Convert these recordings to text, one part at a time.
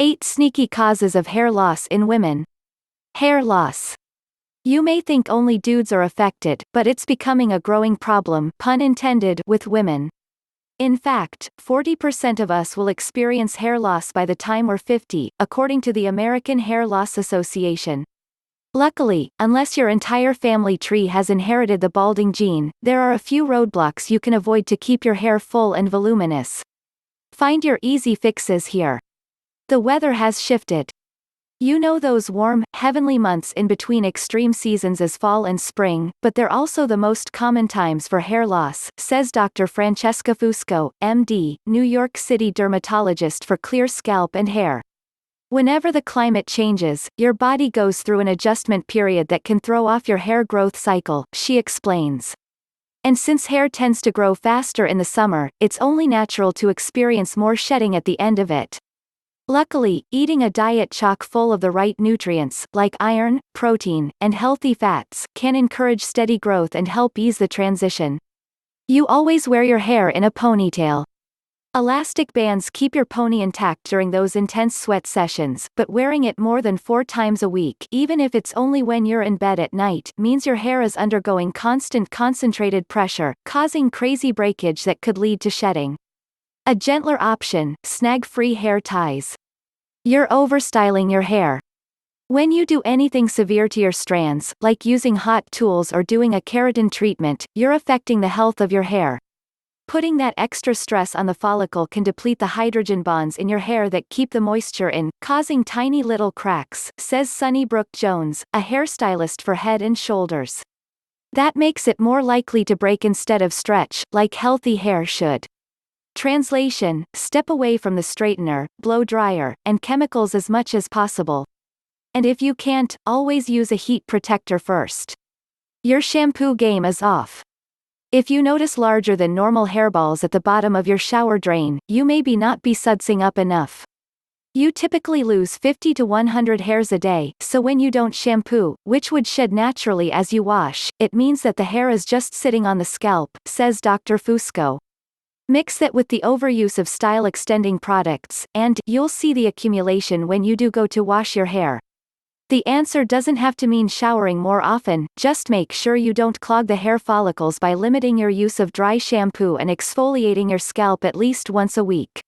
8 Sneaky Causes of Hair Loss in Women. Hair loss. You may think only dudes are affected, but it's becoming a growing problem, pun intended, with women. In fact, 40% of us will experience hair loss by the time we're 50, according to the American Hair Loss Association. Luckily, unless your entire family tree has inherited the balding gene, there are a few roadblocks you can avoid to keep your hair full and voluminous. Find your easy fixes here. The weather has shifted. You know those warm, heavenly months in between extreme seasons as fall and spring, but they're also the most common times for hair loss, says Dr. Francesca Fusco, MD, New York City dermatologist for clear scalp and hair. Whenever the climate changes, your body goes through an adjustment period that can throw off your hair growth cycle, she explains. And since hair tends to grow faster in the summer, it's only natural to experience more shedding at the end of it. Luckily, eating a diet chock full of the right nutrients, like iron, protein, and healthy fats, can encourage steady growth and help ease the transition. You always wear your hair in a ponytail. Elastic bands keep your pony intact during those intense sweat sessions, but wearing it more than 4 times a week, even if it's only when you're in bed at night, means your hair is undergoing constant concentrated pressure, causing crazy breakage that could lead to shedding. A gentler option, snag-free hair ties. You're overstyling your hair. When you do anything severe to your strands, like using hot tools or doing a keratin treatment, you're affecting the health of your hair. Putting that extra stress on the follicle can deplete the hydrogen bonds in your hair that keep the moisture in, causing tiny little cracks, says Sunnybrook Jones, a hairstylist for Head and Shoulders. That makes it more likely to break instead of stretch, like healthy hair should. Translation: step away from the straightener, blow dryer, and chemicals as much as possible. And if you can't, always use a heat protector first. Your shampoo game is off. If you notice larger than normal hairballs at the bottom of your shower drain, you may not be sudsing up enough. You typically lose 50 to 100 hairs a day, so when you don't shampoo, which would shed naturally as you wash, it means that the hair is just sitting on the scalp, says Dr. Fusco. Mix that with the overuse of style-extending products, and you'll see the accumulation when you do go to wash your hair. The answer doesn't have to mean showering more often, just make sure you don't clog the hair follicles by limiting your use of dry shampoo and exfoliating your scalp at least once a week.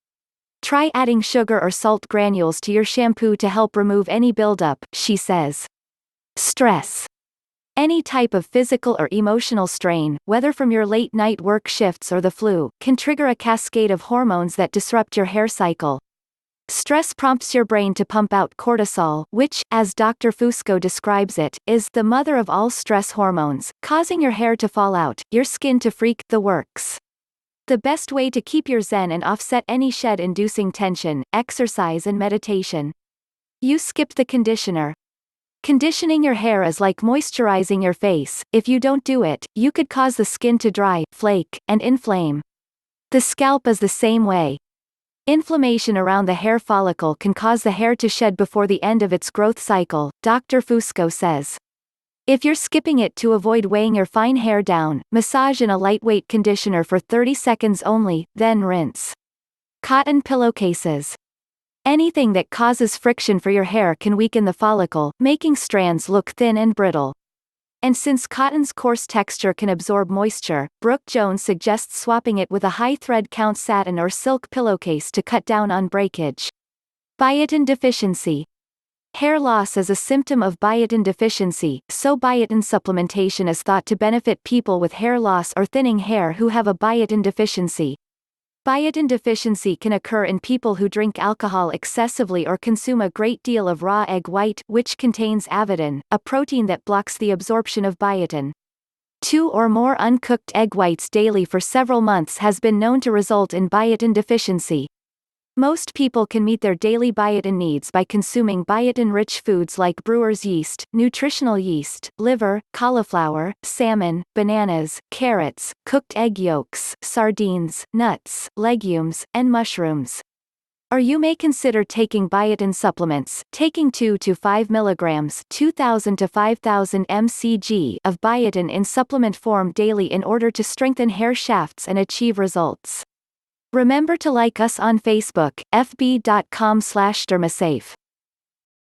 Try adding sugar or salt granules to your shampoo to help remove any buildup, she says. Stress. Any type of physical or emotional strain, whether from your late-night work shifts or the flu, can trigger a cascade of hormones that disrupt your hair cycle. Stress prompts your brain to pump out cortisol, which, as Dr. Fusco describes it, is the mother of all stress hormones, causing your hair to fall out, your skin to freak, the works. The best way to keep your zen and offset any shed-inducing tension: exercise and meditation. You skipped the conditioner. Conditioning your hair is like moisturizing your face. If you don't do it, you could cause the skin to dry, flake, and inflame. The scalp is the same way. Inflammation around the hair follicle can cause the hair to shed before the end of its growth cycle, Dr. Fusco says. If you're skipping it to avoid weighing your fine hair down, massage in a lightweight conditioner for 30 seconds only, then rinse. Cotton pillowcases. Anything that causes friction for your hair can weaken the follicle, making strands look thin and brittle. And since cotton's coarse texture can absorb moisture, Brooke Jones suggests swapping it with a high thread count satin or silk pillowcase to cut down on breakage. Biotin deficiency. Hair loss is a symptom of biotin deficiency, so biotin supplementation is thought to benefit people with hair loss or thinning hair who have a biotin deficiency. Biotin deficiency can occur in people who drink alcohol excessively or consume a great deal of raw egg white, which contains avidin, a protein that blocks the absorption of biotin. 2 or more uncooked egg whites daily for several months has been known to result in biotin deficiency. Most people can meet their daily biotin needs by consuming biotin-rich foods like brewer's yeast, nutritional yeast, liver, cauliflower, salmon, bananas, carrots, cooked egg yolks, sardines, nuts, legumes, and mushrooms. Or you may consider taking biotin supplements, taking 2 to 5 mg 2,000 to 5,000 mcg of biotin in supplement form daily in order to strengthen hair shafts and achieve results. Remember to like us on Facebook, fb.com/DermaSafe.